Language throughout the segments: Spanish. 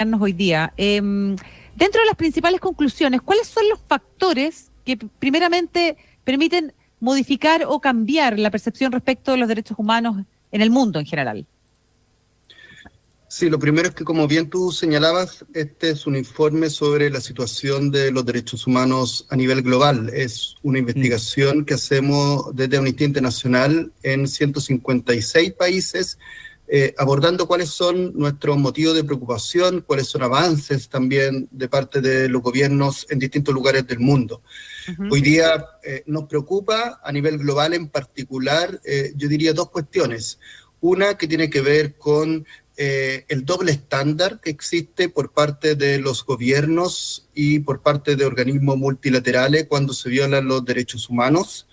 hoy día. Dentro de las principales conclusiones, ¿cuáles son los factores que primeramente permiten modificar o cambiar la percepción respecto de los derechos humanos en el mundo en general? Sí, lo primero es que, como bien tú señalabas, este es un informe sobre la situación de los derechos humanos a nivel global. Es una investigación que hacemos desde Amnistía Internacional en 156 países, abordando cuáles son nuestros motivos de preocupación, cuáles son avances también de parte de los gobiernos en distintos lugares del mundo. Hoy día nos preocupa a nivel global en particular, yo diría dos cuestiones. Una que tiene que ver con el doble estándar que existe por parte de los gobiernos y por parte de organismos multilaterales cuando se violan los derechos humanos.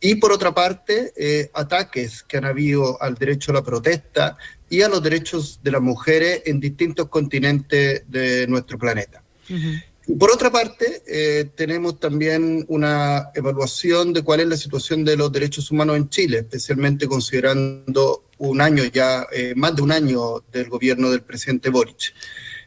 Y por otra parte, ataques que han habido al derecho a la protesta y a los derechos de las mujeres en distintos continentes de nuestro planeta. Y por otra parte, tenemos también una evaluación de cuál es la situación de los derechos humanos en Chile, especialmente considerando un año ya, más de un año del gobierno del presidente Boric.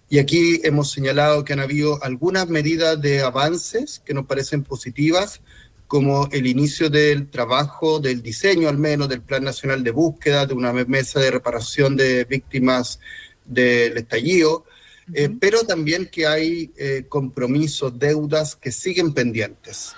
Y aquí hemos señalado que han habido algunas medidas de avances que nos parecen positivas, como el inicio del trabajo, del diseño al menos, del Plan Nacional de Búsqueda, de una mesa de reparación de víctimas del estallido, pero también que hay compromisos, deudas que siguen pendientes.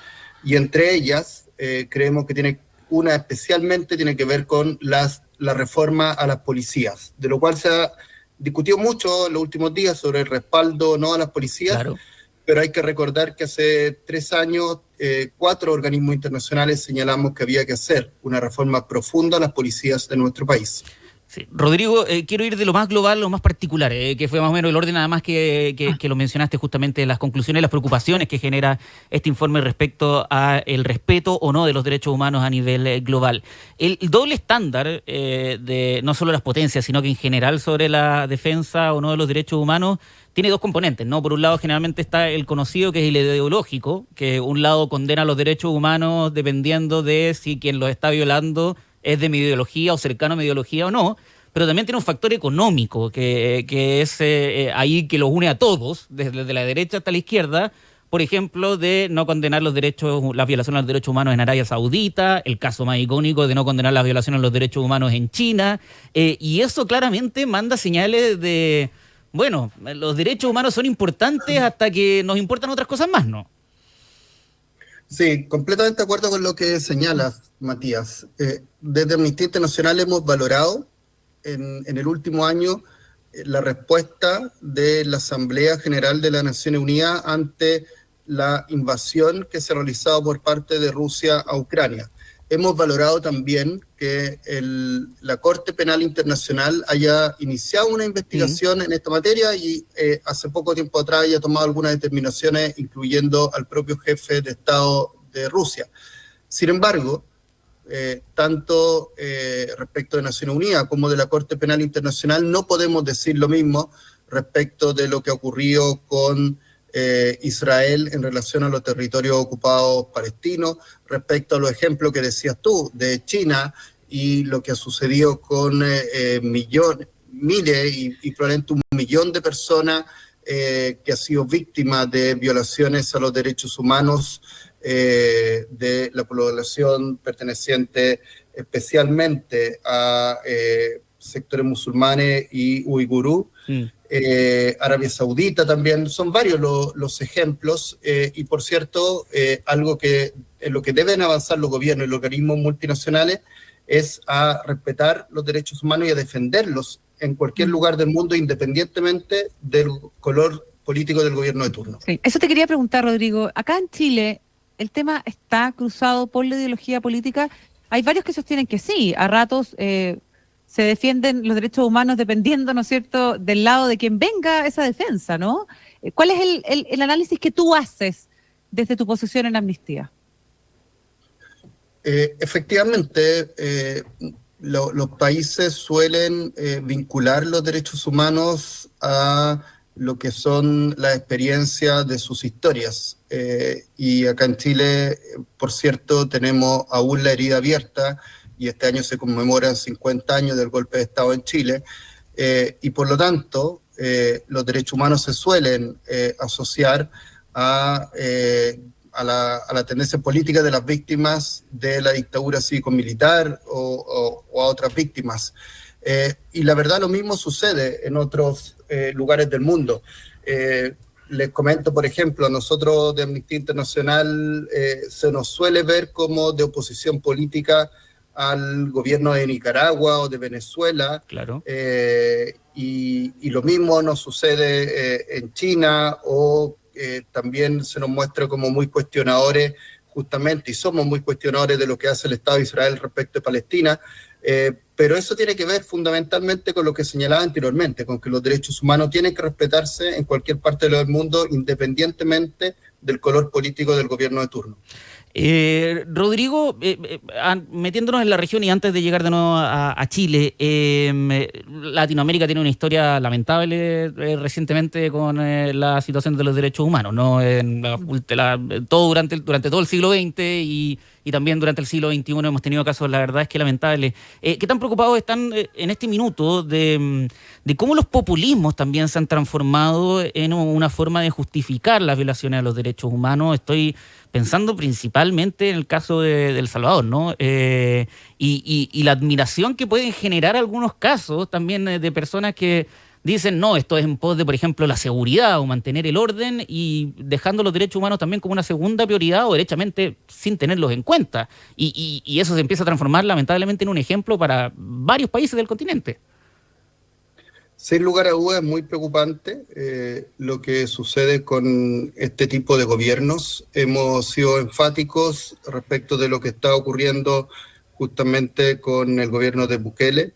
Y entre ellas, creemos que una especialmente tiene que ver con la reforma a las policías, de lo cual se ha discutido mucho en los últimos días sobre el respaldo o no a las policías, claro. Pero hay que recordar que hace 3 años, 4 organismos internacionales señalamos que había que hacer una reforma profunda a las policías de nuestro país. Sí. Rodrigo, quiero ir de lo más global a lo más particular, que fue más o menos el orden, además que lo mencionaste justamente, las conclusiones, las preocupaciones que genera este informe respecto a el respeto o no de los derechos humanos a nivel global. El doble estándar de no solo las potencias, sino que en general sobre la defensa o no de los derechos humanos tiene dos componentes, ¿no? Por un lado, generalmente está el conocido, que es el ideológico, que un lado condena los derechos humanos dependiendo de si quien los está violando es de mi ideología o cercano a mi ideología o no, pero también tiene un factor económico que es ahí que los une a todos, desde la derecha hasta la izquierda, por ejemplo, de no condenar las violaciones a los derechos humanos en Arabia Saudita, el caso más icónico de no condenar las violaciones a los derechos humanos en China, y eso claramente manda señales de, bueno, los derechos humanos son importantes hasta que nos importan otras cosas más, ¿no? Sí, completamente de acuerdo con lo que señalas, Matías. Desde Amnistía Internacional hemos valorado en el último año la respuesta de la Asamblea General de las Naciones Unidas ante la invasión que se ha realizado por parte de Rusia a Ucrania. Hemos valorado también que la Corte Penal Internacional haya iniciado una investigación en esta materia y hace poco tiempo atrás haya tomado algunas determinaciones, incluyendo al propio jefe de Estado de Rusia. Sin embargo, tanto respecto de Naciones Unidas como de la Corte Penal Internacional, no podemos decir lo mismo respecto de lo que ha ocurrido con Israel en relación a los territorios ocupados palestinos, respecto a los ejemplos que decías tú de China y lo que ha sucedido con miles y probablemente 1 millón de personas que han sido víctimas de violaciones a los derechos humanos de la población perteneciente especialmente a sectores musulmanes y uigurú. Arabia Saudita también, son varios los ejemplos, y por cierto, algo que en lo que deben avanzar los gobiernos y los organismos multinacionales es a respetar los derechos humanos y a defenderlos en cualquier lugar del mundo, independientemente del color político del gobierno de turno. Sí. Eso te quería preguntar, Rodrigo. Acá en Chile, ¿el tema está cruzado por la ideología política? Hay varios que sostienen que sí, a ratos se defienden los derechos humanos dependiendo, ¿no es cierto?, del lado de quien venga esa defensa, ¿no? ¿Cuál es el análisis que tú haces desde tu posición en Amnistía? Efectivamente, los países suelen vincular los derechos humanos a lo que son las experiencias de sus historias. Y acá en Chile, por cierto, tenemos aún la herida abierta, y este año se conmemoran 50 años del golpe de Estado en Chile, y por lo tanto, los derechos humanos se suelen asociar a la tendencia política de las víctimas de la dictadura cívico-militar o a otras víctimas. Y la verdad lo mismo sucede en otros lugares del mundo. Les comento, por ejemplo, a nosotros de Amnistía Internacional se nos suele ver como de oposición política al gobierno de Nicaragua o de Venezuela. Claro. Y lo mismo nos sucede en China, o también se nos muestra como muy cuestionadores, justamente, y somos muy cuestionadores de lo que hace el Estado de Israel respecto de Palestina, pero eso tiene que ver fundamentalmente con lo que señalaba anteriormente, con que los derechos humanos tienen que respetarse en cualquier parte del mundo, independientemente del color político del gobierno de turno. Rodrigo, metiéndonos en la región y antes de llegar de nuevo a Chile, Latinoamérica tiene una historia lamentable recientemente con la situación de los derechos humanos, ¿no? Todo durante todo el siglo XX y también durante el siglo XXI hemos tenido casos, la verdad es que lamentables. ¿Qué tan preocupados están en este minuto de cómo los populismos también se han transformado en una forma de justificar las violaciones a los derechos humanos? Estoy pensando principalmente en el caso de El Salvador, ¿no? Y la admiración que pueden generar algunos casos también de personas que dicen, no, esto es en pos de, por ejemplo, la seguridad o mantener el orden, y dejando los derechos humanos también como una segunda prioridad o derechamente sin tenerlos en cuenta. Y eso se empieza a transformar lamentablemente en un ejemplo para varios países del continente. Sin lugar a dudas es muy preocupante lo que sucede con este tipo de gobiernos. Hemos sido enfáticos respecto de lo que está ocurriendo justamente con el gobierno de Bukele,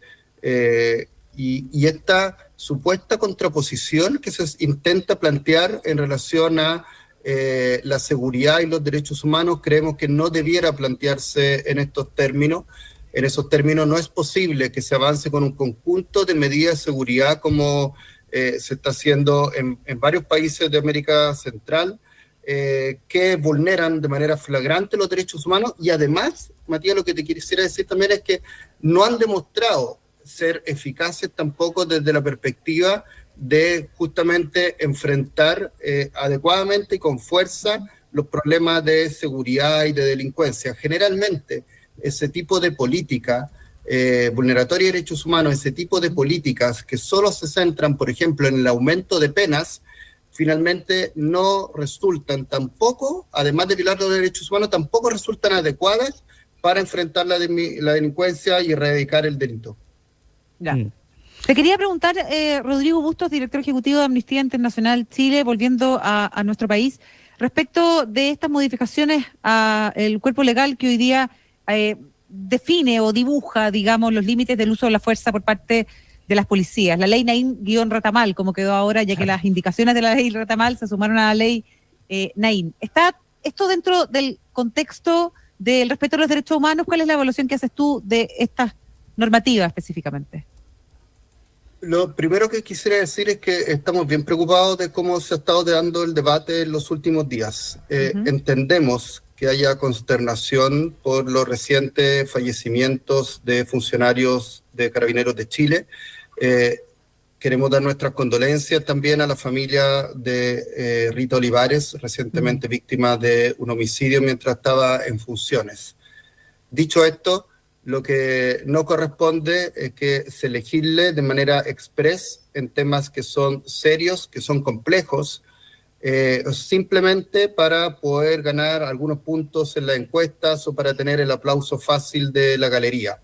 y esta supuesta contraposición que se intenta plantear en relación a la seguridad y los derechos humanos, creemos que no debiera plantearse en estos términos. En esos términos no es posible que se avance con un conjunto de medidas de seguridad como se está haciendo en varios países de América Central, que vulneran de manera flagrante los derechos humanos. Y además, Matías, lo que te quisiera decir también es que no han demostrado ser eficaces tampoco desde la perspectiva de justamente enfrentar adecuadamente y con fuerza los problemas de seguridad y de delincuencia. Generalmente, ese tipo de política vulneratoria de derechos humanos, ese tipo de políticas que solo se centran, por ejemplo, en el aumento de penas, finalmente no resultan tampoco, además de violar los derechos humanos, tampoco resultan adecuadas para enfrentar la delincuencia y erradicar el delito. Ya. Te quería preguntar, Rodrigo Bustos, director ejecutivo de Amnistía Internacional Chile, volviendo a nuestro país, respecto de estas modificaciones al cuerpo legal que hoy día define o dibuja, digamos, los límites del uso de la fuerza por parte de las policías. La ley Naín-Ratamal, como quedó ahora, ya que las indicaciones de la ley Ratamal se sumaron a la ley Naín. ¿Está esto dentro del contexto del respeto a los derechos humanos? ¿Cuál es la evaluación que haces tú de estas normativas específicamente? Lo primero que quisiera decir es que estamos bien preocupados de cómo se ha estado dando el debate en los últimos días. Entendemos que haya consternación por los recientes fallecimientos de funcionarios de Carabineros de Chile. Queremos dar nuestras condolencias también a la familia de Rita Olivares, recientemente víctima de un homicidio mientras estaba en funciones. Dicho esto, lo que no corresponde es que se legisle de manera express en temas que son serios, que son complejos, simplemente para poder ganar algunos puntos en las encuestas o para tener el aplauso fácil de la galería.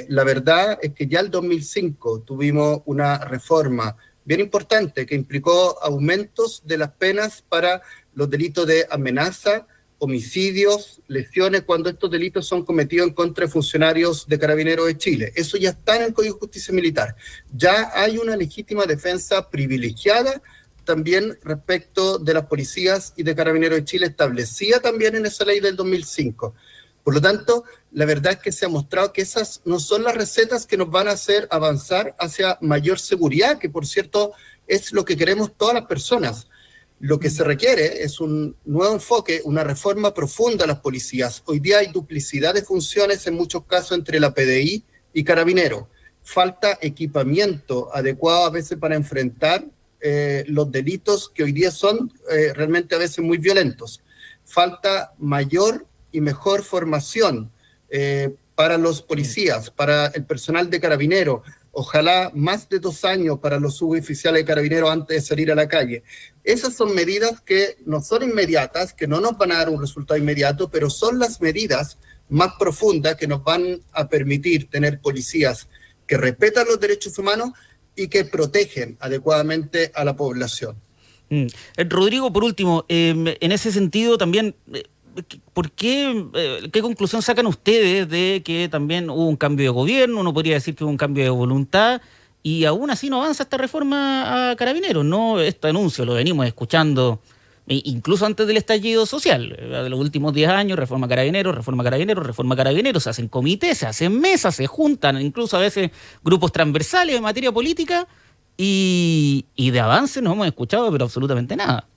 La verdad es que ya el 2005 tuvimos una reforma bien importante que implicó aumentos de las penas para los delitos de amenaza, homicidios, lesiones, cuando estos delitos son cometidos en contra de funcionarios de Carabineros de Chile. Eso ya está en el Código de Justicia Militar. Ya hay una legítima defensa privilegiada también respecto de las policías y de Carabineros de Chile, establecida también en esa ley del 2005. Por lo tanto, la verdad es que se ha mostrado que esas no son las recetas que nos van a hacer avanzar hacia mayor seguridad, que por cierto es lo que queremos todas las personas. Lo que se requiere es un nuevo enfoque, una reforma profunda a las policías. Hoy día hay duplicidad de funciones en muchos casos entre la PDI y Carabineros. falta equipamiento adecuado a veces para enfrentar los delitos que hoy día son realmente a veces muy violentos. Falta mayor y mejor formación para los policías, para el personal de Carabineros, ojalá más de 2 años para los suboficiales de Carabineros antes de salir a la calle. Esas son medidas que no son inmediatas, que no nos van a dar un resultado inmediato, pero son las medidas más profundas que nos van a permitir tener policías que respetan los derechos humanos y que protegen adecuadamente a la población. Rodrigo, por último, en ese sentido también, ¿qué conclusión sacan ustedes de que también hubo un cambio de gobierno? Uno podría decir que hubo un cambio de voluntad y aún así no avanza esta reforma a Carabineros, ¿no? Este anuncio lo venimos escuchando incluso antes del estallido social, de los últimos 10 años, reforma Carabineros, reforma Carabineros, reforma Carabineros, se hacen comités, se hacen mesas, se juntan, incluso a veces grupos transversales en materia política, y de avance no hemos escuchado, pero absolutamente nada.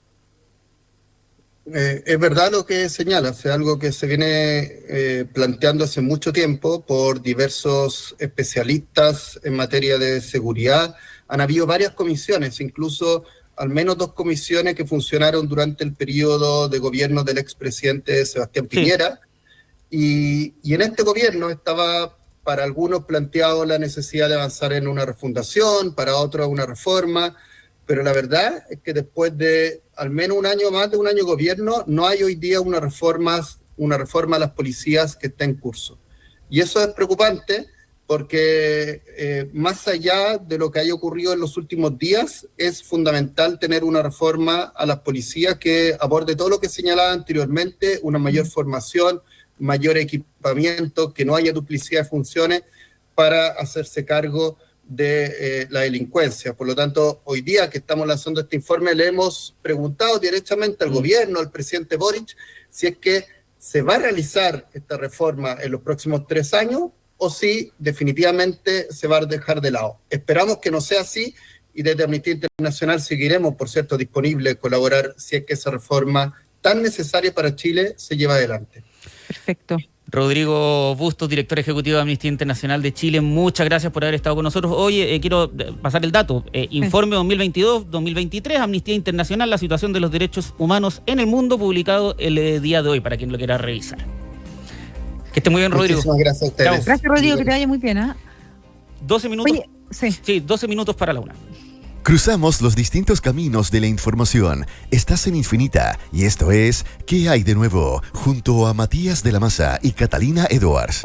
Es verdad lo que señalas, es algo que se viene planteando hace mucho tiempo por diversos especialistas en materia de seguridad. Han habido varias comisiones, incluso al menos 2 comisiones que funcionaron durante el periodo de gobierno del expresidente Sebastián Piñera. Sí. Y en este gobierno estaba para algunos planteado la necesidad de avanzar en una refundación, para otros una reforma, pero la verdad es que después de al menos más de un año de gobierno, no hay hoy día una reforma a las policías que está en curso. Y eso es preocupante, porque más allá de lo que haya ocurrido en los últimos días, es fundamental tener una reforma a las policías que aborde todo lo que señalaba anteriormente, una mayor formación, mayor equipamiento, que no haya duplicidad de funciones para hacerse cargo de la delincuencia. Por lo tanto, hoy día que estamos lanzando este informe, le hemos preguntado directamente al gobierno, al presidente Boric, si es que se va a realizar esta reforma en los próximos 3 años, o si definitivamente se va a dejar de lado. Esperamos que no sea así y desde Amnistía Internacional seguiremos, por cierto, disponibles a colaborar si es que esa reforma tan necesaria para Chile se lleva adelante. Perfecto. Rodrigo Bustos, director ejecutivo de Amnistía Internacional de Chile, muchas gracias por haber estado con nosotros. Oye, quiero pasar el dato. Informe 2022-2023, Amnistía Internacional, la situación de los derechos humanos en el mundo, publicado el día de hoy, para quien lo quiera revisar. Que esté muy bien, Rodrigo. Muchísimas gracias a ustedes. Chao. Gracias, Rodrigo, que te vaya muy bien. 12 minutos. Oye, sí, 12 minutos para la 1. Cruzamos los distintos caminos de la información. Estás en Infinita y esto es ¿Qué hay de nuevo? Junto a Matías de la Maza y Catalina Edwards.